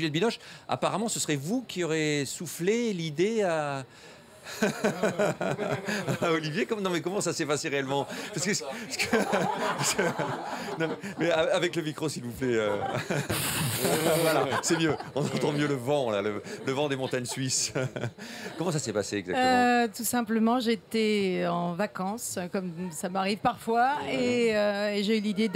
Juliette Binoche, apparemment, ce serait vous qui aurez soufflé l'idée à... Olivier, non mais comment ça s'est passé réellement? Non, mais avec le micro, s'il vous plaît. Voilà, c'est mieux. On entend mieux le vent, là, le vent des montagnes suisses. Comment ça s'est passé exactement? Tout simplement, j'étais en vacances, comme ça m'arrive parfois, et j'ai eu l'idée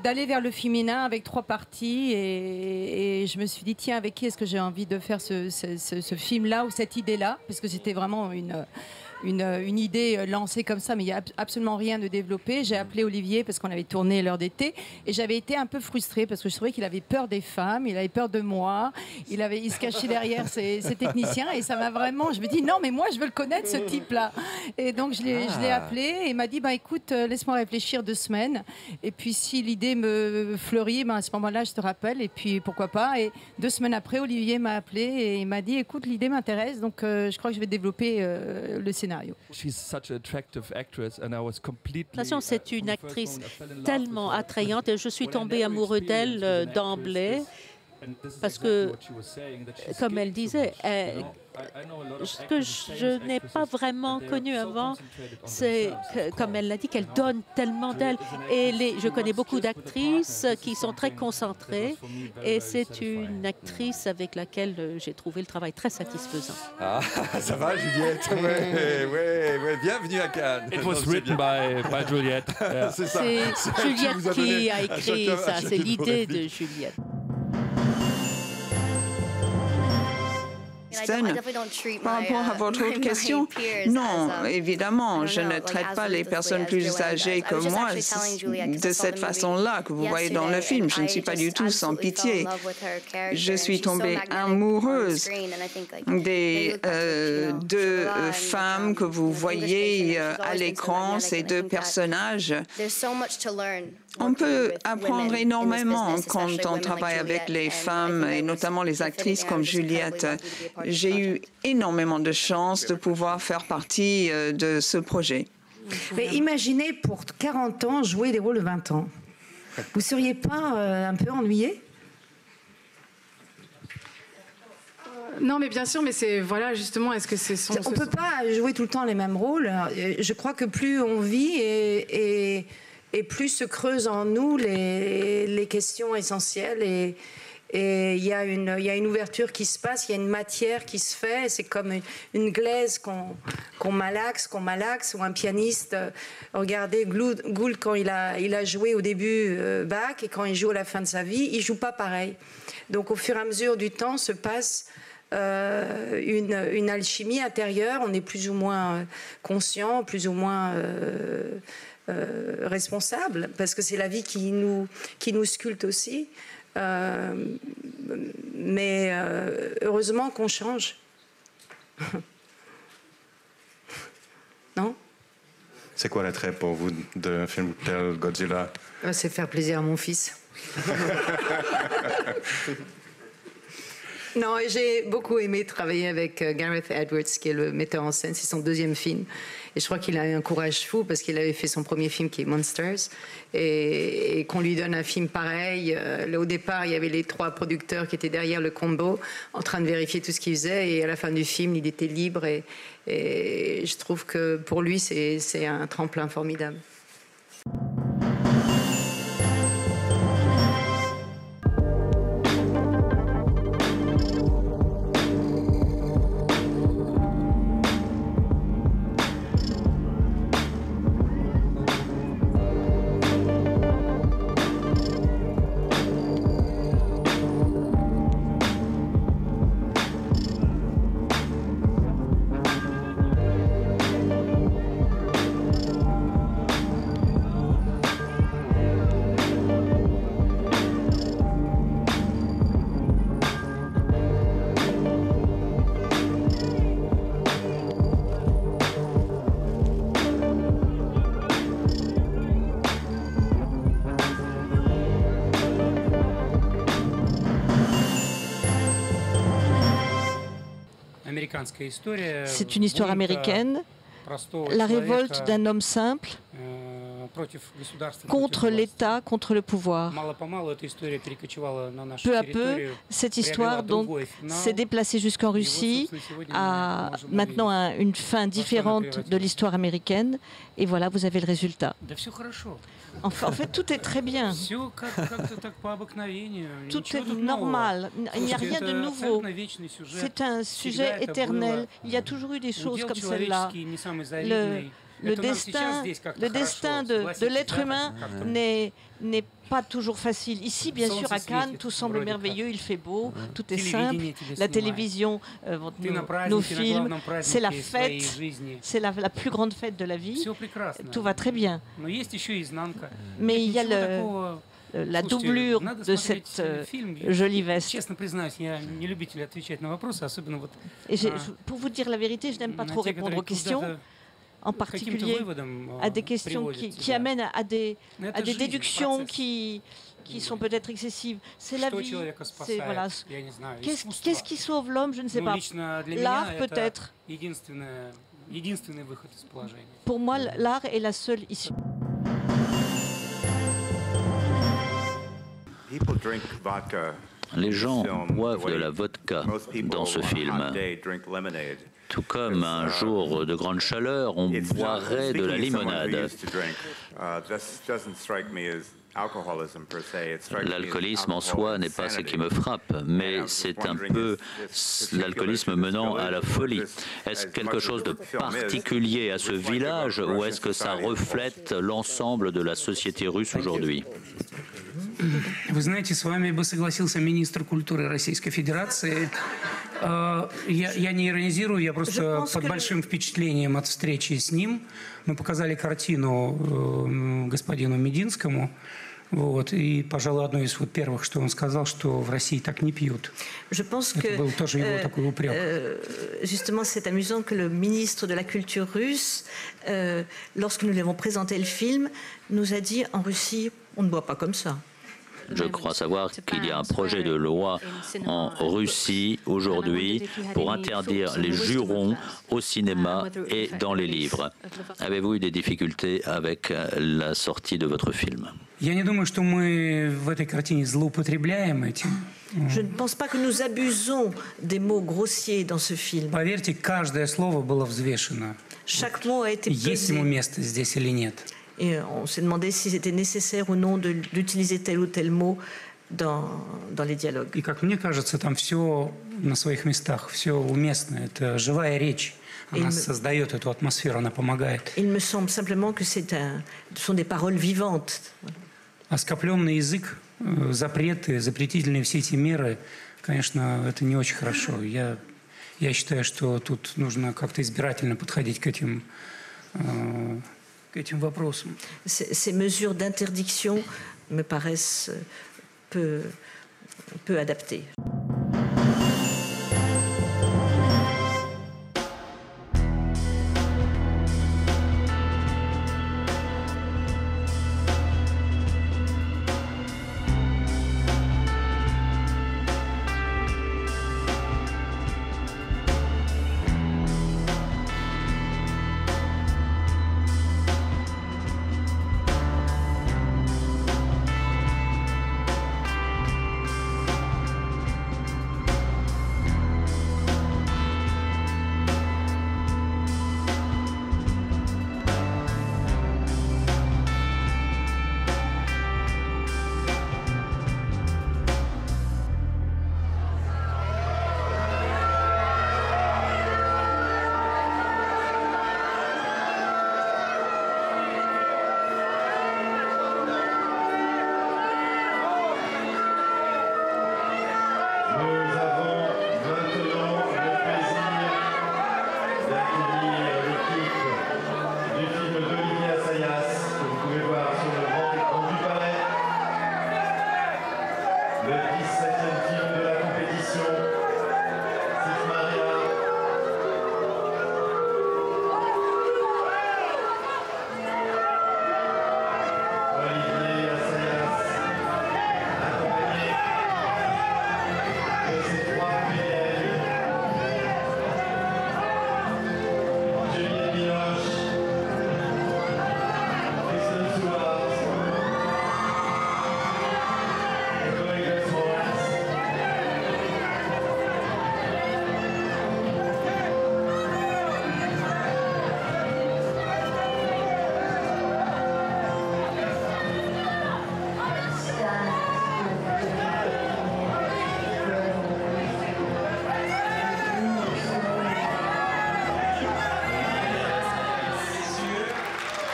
d'aller vers le féminin avec 3 parties, et je me suis dit, tiens, avec qui est-ce que j'ai envie de faire ce film-là ou cette idée-là, parce que c'était vraiment une idée lancée comme ça, mais il n'y a absolument rien de développé. J'ai appelé Olivier parce qu'on avait tourné l'heure d'été et j'avais été un peu frustrée parce que je trouvais qu'il avait peur des femmes, il avait peur de moi, il se cachait derrière ses techniciens et ça m'a vraiment... Je me dis non mais moi je veux le connaître ce type-là. Et donc je l'ai appelé et il m'a dit bah écoute laisse-moi réfléchir 2 semaines et puis si l'idée me fleurit, à ce moment-là je te rappelle et puis pourquoi pas. Et 2 semaines après Olivier m'a appelé et il m'a dit écoute l'idée m'intéresse donc je crois que je vais développer le scénario. De toute façon, c'est une actrice tellement attrayante et je suis tombée amoureux d'elle d'emblée parce que, comme elle disait, ce que je n'ai pas vraiment connu avant, c'est, comme elle l'a dit, qu'elle donne tellement d'elle. Et je connais beaucoup d'actrices qui sont très concentrées et c'est une actrice avec laquelle j'ai trouvé le travail très satisfaisant. Ah, ça va, Juliette? Ouais, bienvenue à Cannes. It was written by Juliette. Yeah. C'est ça. C'est Juliette qui a écrit ça, c'est l'idée de Juliette. Par rapport à votre autre question, non, évidemment, je ne traite pas les personnes plus âgées que moi de cette façon-là que vous voyez dans le film. Je ne suis pas du tout sans pitié. Je suis tombée amoureuse des 2 femmes que vous voyez à l'écran, ces 2 personnages. On peut apprendre énormément quand on travaille avec les femmes et notamment les actrices comme Juliette. J'ai eu énormément de chance de pouvoir faire partie de ce projet. Mais imaginez pour 40 ans jouer des rôles de 20 ans. Vous ne seriez pas un peu ennuyé? Non, mais bien sûr, mais c'est voilà justement. Est-ce que c'est on peut pas jouer tout le temps les mêmes rôles. Je crois que plus on vit et plus se creusent en nous les questions essentielles et il y a une ouverture qui se passe, il y a une matière qui se fait. C'est comme une glaise qu'on malaxe ou un pianiste. Regardez Gould quand il a joué au début Bach et quand il joue à la fin de sa vie, il joue pas pareil. Donc au fur et à mesure du temps se passe une alchimie intérieure. On est plus ou moins conscient, plus ou moins responsable, parce que c'est la vie qui nous sculpte aussi. Mais heureusement qu'on change. Non? C'est quoi l'attrait pour vous d'un film tel Godzilla? C'est faire plaisir à mon fils. Non, j'ai beaucoup aimé travailler avec Gareth Edwards, qui est le metteur en scène. C'est son 2e film. Et je crois qu'il a eu un courage fou parce qu'il avait fait son premier film qui est Monsters. Et qu'on lui donne un film pareil. Là, au départ, il y avait les 3 producteurs qui étaient derrière le combo en train de vérifier tout ce qu'il faisait. Et à la fin du film, il était libre. Et je trouve que pour lui, c'est un tremplin formidable. C'est une histoire américaine, la révolte d'un homme simple contre l'État, contre le pouvoir. Peu à peu, cette histoire s'est déplacée jusqu'en Russie, a maintenant une fin différente de l'histoire américaine, et voilà, vous avez le résultat. En fait, tout est très bien. Tout est normal. Il n'y a rien de nouveau. C'est un sujet éternel. Il y a toujours eu des choses comme celle-là. Le destin de l'être humain n'est pas toujours facile. Ici, bien sûr, à Cannes, tout semble merveilleux, il fait beau, tout est simple. La télévision, nos films, c'est la fête, c'est la plus grande fête de la vie. Tout va très bien. Mais il y a la doublure de cette jolie veste. Et pour vous dire la vérité, je n'aime pas trop répondre aux questions, en particulier à des questions qui amènent à des déductions qui sont peut-être excessives. C'est la vie. Voilà. Qu'est-ce qui sauve l'homme? Je ne sais pas. L'art, peut-être. Pour moi, l'art est la seule issue. Les gens boivent de la vodka dans ce film. Tout comme un jour de grande chaleur, on boirait de la limonade. L'alcoolisme en soi n'est pas ce qui me frappe, mais c'est un peu l'alcoolisme menant à la folie. Est-ce quelque chose de particulier à ce village ou est-ce que ça reflète l'ensemble de la société russe aujourd'hui? Вы знаете, с вами бы согласился министр культуры Российской Федерации. Я не иронизирую, я просто под большим впечатлением от встречи с ним. Мы показали картину господину Мединскому. Вот, и, пожалуй, одно из первых, что он сказал, что в России так не пьют. Это был тоже его такой упрек. Justement, c'est amusant que le ministre de la Culture russe, lorsque nous lui avons présenté le film, nous a dit en Russie, on ne boit pas comme ça. Je crois savoir qu'il y a un projet de loi en Russie aujourd'hui pour interdire les jurons au cinéma et dans les livres. Avez-vous eu des difficultés avec la sortie de votre film? Я не думаю, что мы в этой картине злоупотребляем этим. Je ne pense pas que nous abusons des mots grossiers dans ce film. Поверьте, каждое слово было взвешено. Chaque mot a été pesé. Есть ему место здесь или нет. Et on s'est demandé si c'était nécessaire ou non d'utiliser tel ou tel mot dans les dialogues. И как мне кажется, там все на своих местах, все уместно. Это живая речь. Она создает эту атмосферу, она помогает. Il me semble simplement que ce sont des paroles vivantes. А скопленный язык, запреты, запретительные все эти меры, конечно, это не очень хорошо. Я считаю, что тут нужно как-то избирательно подходить к этим вопросам. Ces mesures d'interdiction me paraissent peu adaptées.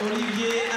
Olivier